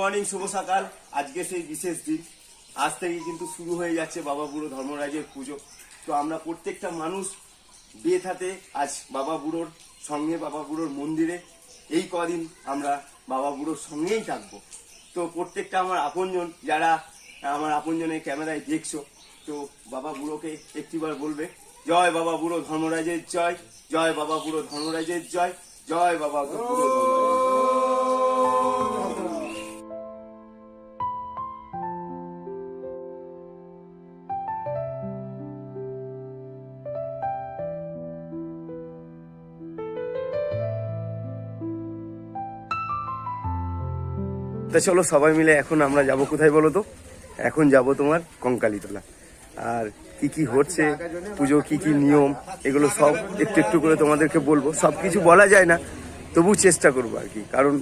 Morning, শুভ সকাল। আজকে সেই বিশেষ দিন। আজ থেকে কিন্তু শুরু হয়ে যাচ্ছে বাবা বুড়ো ধর্মরাজের পুজো। তো আমরা প্রত্যেকটা মানুষ বেথাতে আজ বাবা বুড়োর সঙ্গে, বাবা বুড়োর মন্দিরে এই কদিন আমরা বাবা বুড়োর সঙ্গেই থাকবো। তো প্রত্যেকটা আমার আপনজন, যারা আমার আপনজনের ক্যামেরায় দেখছো, তো বাবা বুড়োকে একটিবার বলবে জয় বাবা বুড়ো ধর্মরাজের জয়, জয় বাবা বুড়ো ধর্মরাজের জয়, জয় বাবা বুড়ো ধর্মরাজের। তা চলো সবাই মিলে এখন আমরা যাব কোথায় বলো তো? এখন যাব তোমার কঙ্কালীতলা। আর কি কি হচ্ছে পুজো, কি কি নিয়ম, এগুলো সব একটু একটু করে তোমাদেরকে বলবো। সব কিছু বলা যায় না, তবু চেষ্টা করবো আর কি। কারণ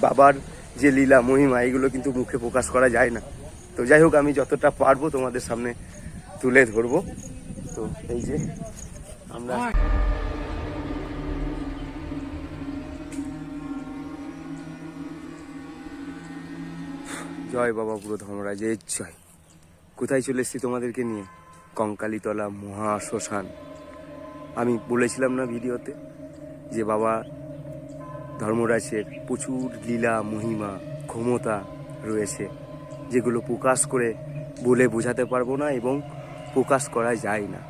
বাবার যে লীলা মহিমা, এগুলো কিন্তু মুখে প্রকাশ করা যায় না। তো যাই হোক, আমি যতটা পারবো তোমাদের সামনে তুলে ধরবো। তো এই যে আমরা জয় বাবা বুড়ো ধর্মরাজের জয়। কোথায় চলে এসেছি তোমাদেরকে নিয়ে? কঙ্কালীতলা মহাশ্মশান। আমি বলেছিলাম না ভিডিওতে যে বাবা ধর্মরাজের প্রচুর লীলা মহিমা ক্ষমতা রয়েছে, যেগুলো প্রকাশ করে বলে বোঝাতে পারবো না এবং প্রকাশ করা যায় না।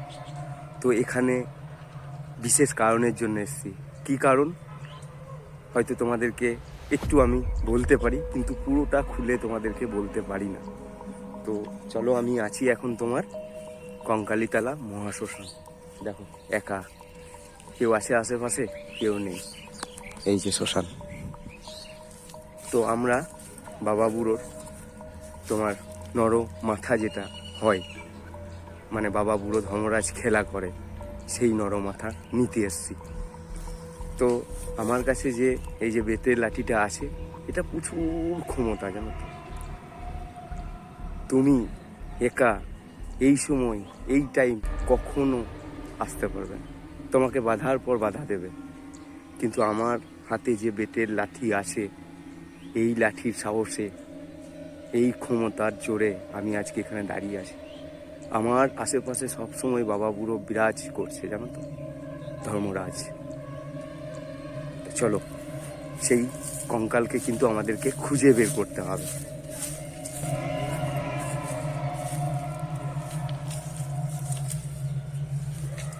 তো এখানে বিশেষ কারণের জন্য এসেছি। কী কারণ হয়তো তোমাদেরকে একটু আমি বলতে পারি, কিন্তু পুরোটা খুলে তোমাদেরকে বলতে পারি না। তো চলো, আমি আছি এখন তোমার কঙ্কালীতলা মহাশ্মশান। দেখো, একা, কেউ আছে আশেপাশে, কেউ নেই। এই যে শ্মশান। তো আমরা বাবা বুড়োর তোমার নর মাথা যেটা হয়, মানে বাবা বুড়ো ধর্মরাজ খেলা করে, সেই নর মাথা নিতে এসছি। তো আমার কাছে যে এই যে বেতের লাঠিটা আছে, এটা প্রচুর ক্ষমতা, জানো তো। তুমি একা এই সময়, এই টাইম কখনো আসতে পারবে না। তোমাকে বাধার পর বাধা দেবে। কিন্তু আমার হাতে যে বেতের লাঠি আছে, এই লাঠির সাহসে, এই ক্ষমতার জোরে আমি আজকে এখানে দাঁড়িয়ে আছি। আমার আশেপাশে সবসময় বাবা বুড়ো বিরাজ করছে, জানো তো, ধর্মরাজ। চলো, সেই কঙ্কালকে কিন্তু আমাদেরকে খুঁজে বের করতে হবে।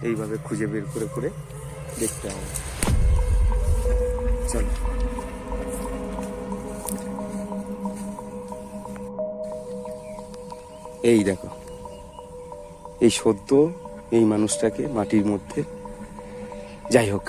এইভাবে খুঁজে বের করে করে দেখতে হবে। চলো, এই দেখো, এই সদ্য এই মানুষটাকে মাটির মধ্যে, যাই হোক,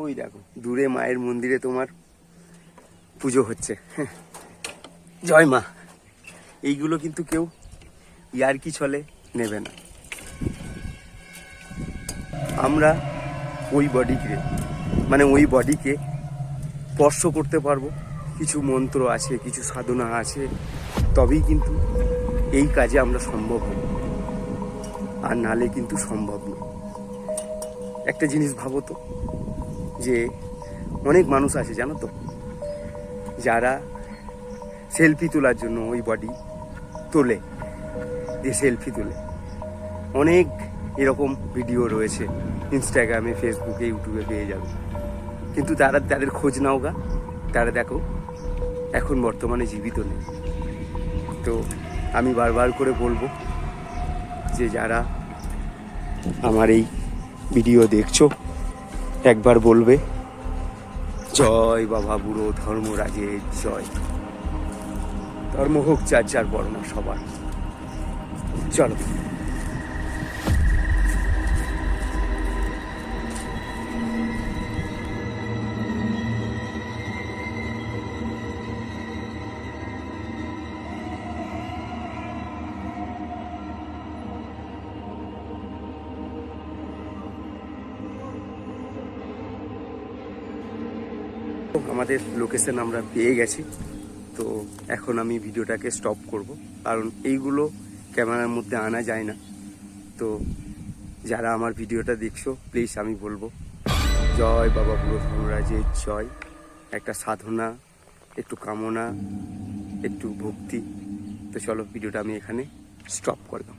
ওই দেখো দূরে মায়ের মন্দিরে তোমার পুজো হচ্ছে। জয় মা। এইগুলো কিন্তু কেউ ইয়ার্কি ছলে নেবে না। আমরা ওই বডিকে, মানে ওই বডিকে স্পর্শ করতে পারবো। কিছু মন্ত্র আছে, কিছু সাধনা আছে, তবেই কিন্তু এই কাজে আমরা সম্ভব হব, আর নালে কিন্তু সম্ভব নয়। একটা জিনিস ভাবো তো, যে অনেক মানুষ আছে জানো তো, যারা সেলফি তোলার জন্য ওই বডি তোলে, দিয়ে সেলফি তুলে। অনেক এরকম ভিডিও রয়েছে, ইনস্টাগ্রামে, ফেসবুকে, ইউটিউবে পেয়ে যাবে। কিন্তু তাদের খোঁজ নাও গা, তারা দেখো এখন বর্তমানে জীবিত নেই। তো আমি বারবার করে বলবো যে যারা আমার এই ভিডিও দেখছো, একবার বলবে জয় বাবা বুড়ো ধর্মরাজের জয়। ধর্ম হোক যার যার বর্ণ সবার। চলো। আমাদের লোকেশন আমরা পেয়ে গেছি। তো এখন আমি ভিডিওটাকে স্টপ করব, কারণ এইগুলো ক্যামেরার মধ্যে আনা যায় না। তো যারা আমার ভিডিওটা দেখছো, প্লিজ আমি বলবো জয় বাবা বুড়ো ধর্মরাজের জয়। একটা সাধনা, একটু কামনা, একটু ভক্তি। তো চলো, ভিডিওটা আমি এখানে স্টপ করলাম।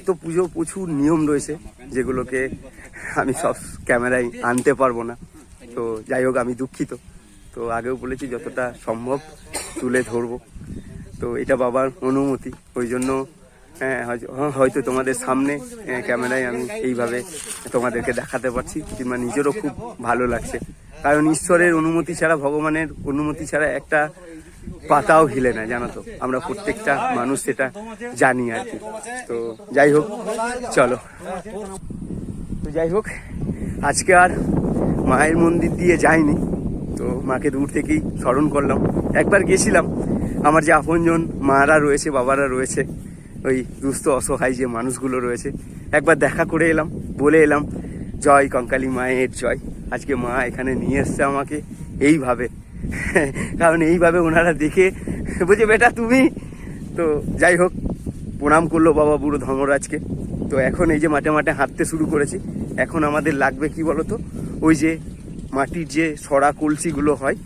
তো পুজো প্রচুর নিয়ম রয়েছে, যেগুলোকে আমি সব ক্যামেরায় আনতে পারবো না। তো যাই হোক, আমি দুঃখিত। তো আগেও বলেছি যতটা সম্ভব তুলে ধরবো। তো এটা বাবার অনুমতি, ওই জন্য হয়তো তোমাদের সামনে ক্যামেরায় আমি এইভাবে তোমাদেরকে দেখাতে পারছি, কিংবা নিজেরও খুব ভালো লাগছে। কারণ ঈশ্বরের অনুমতি ছাড়া, ভগবানের অনুমতি ছাড়া একটা পাতাও হিলে না, জানো তো। আমরা প্রত্যেকটা মানুষ সেটা জানি আর কি। তো যাই হোক, চলো। তো যাই হোক, আজকে আর মায়ের মন্দির দিয়ে যাইনি। তো মাকে দূর থেকেই স্মরণ করলাম। একবার গেছিলাম, আমার যে আপনজন মারা রয়েছে, বাবারা রয়েছে, ওই দুস্থ অসহায় যে মানুষগুলো রয়েছে, একবার দেখা করে এলাম, বলে এলাম জয় কঙ্কালী মায়ের জয়। আজকে মা এখানে নিয়ে এসছে আমাকে এইভাবে, কারণ এইভাবে ওনারা দেখে বলছে বেটা তুমি। তো যাই হোক, প্রণাম করলো বাবা বুড়ো ধর্মরাজকে। তো এখন এই যে মাঠে মাঠে হাঁটতে শুরু করেছি। এখন আমাদের লাগবে কি বলতো, ওই যে মাটির যে সরা কলসিগুলো হয়,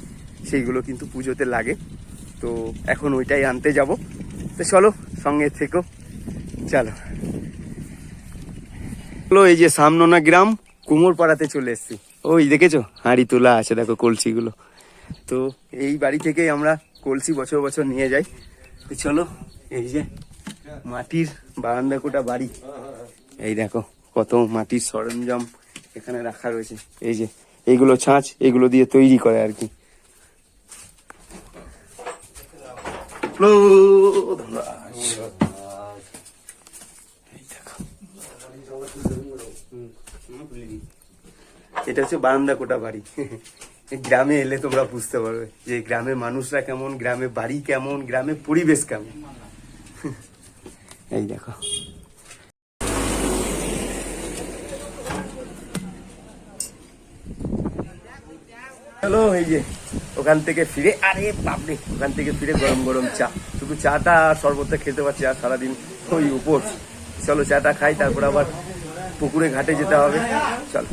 সেইগুলো কিন্তু পুজোতে লাগে। তো এখন ওইটাই আনতে যাব। তো চলো, সঙ্গে থেকো। চলো। এই যে সামনোনা গ্রাম, কুমোরপাড়াতে চলে এসেছি। ওই দেখেছো হাঁড়ি তোলা আছে, দেখো কলসিগুলো। তো এই বাড়ি থেকেই আমরা কলসি বছর বছর নিয়ে যাই। তো চলো, এই যে মাটির বারান্দা কোটা বাড়ি, এই দেখো কত মাটির সরঞ্জাম এখানে রাখা রয়েছে। এই যে এইগুলো ছাঁচ, এগুলো দিয়ে তৈরি করে আর কি। এটা হচ্ছে বারান্দা কোটা বাড়ি। গ্রামে এলে তোমরা বুঝতে পারবে যে গ্রামের মানুষরা কেমন, গ্রামে বাড়ি কেমন, গ্রামের পরিবেশ কেমন। এই দেখো, চলো। এই যে ওখান থেকে ফিরে, আরে বাপরে, ওখান থেকে ফিরে গরম গরম চা, শুধু চাটা আর শরবতটা খেতে পারছি, আর সারাদিন ওই উপোস। চলো চাটা খাই, তারপর আবার পুকুরে ঘাটে যেতে হবে। চলো।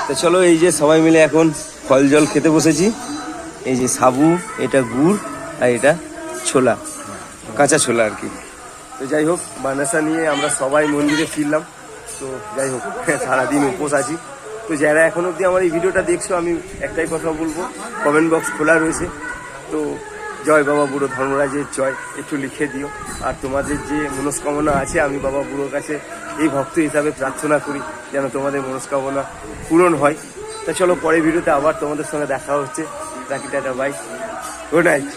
তো চলো এই যে সবাই মিলে এখন ফল জল খেতে বসেছি। এই যে সাবু, এটা গুড়, আর এটা ছোলা, কাঁচা ছোলা আর কি। তো যাই হোক, বানাসা নিয়ে আমরা সবাই মন্দিরে ফিরলাম। তো যাই হোক, সারাদিন উপোস আছি। তো যারা এখন অবধি আমার এই ভিডিওটা দেখছো, আমি একটাই কথা বলবো, কমেন্ট বক্স খোলা রয়েছে। তো জয় বাবা বুড়ো ধর্মরাজের জয় একটু লিখে দিও। আর তোমাদের যে মনস্কামনা আছে, আমি বাবা বুড়োর কাছে এই ভক্ত হিসাবে প্রার্থনা করি যেন তোমাদের মনস্কামনা পূরণ হয়। তা চলো, পরের ভিডিওতে আবার তোমাদের সঙ্গে দেখা হচ্ছে। রাখি, টাটা, বাই, গুড নাইট।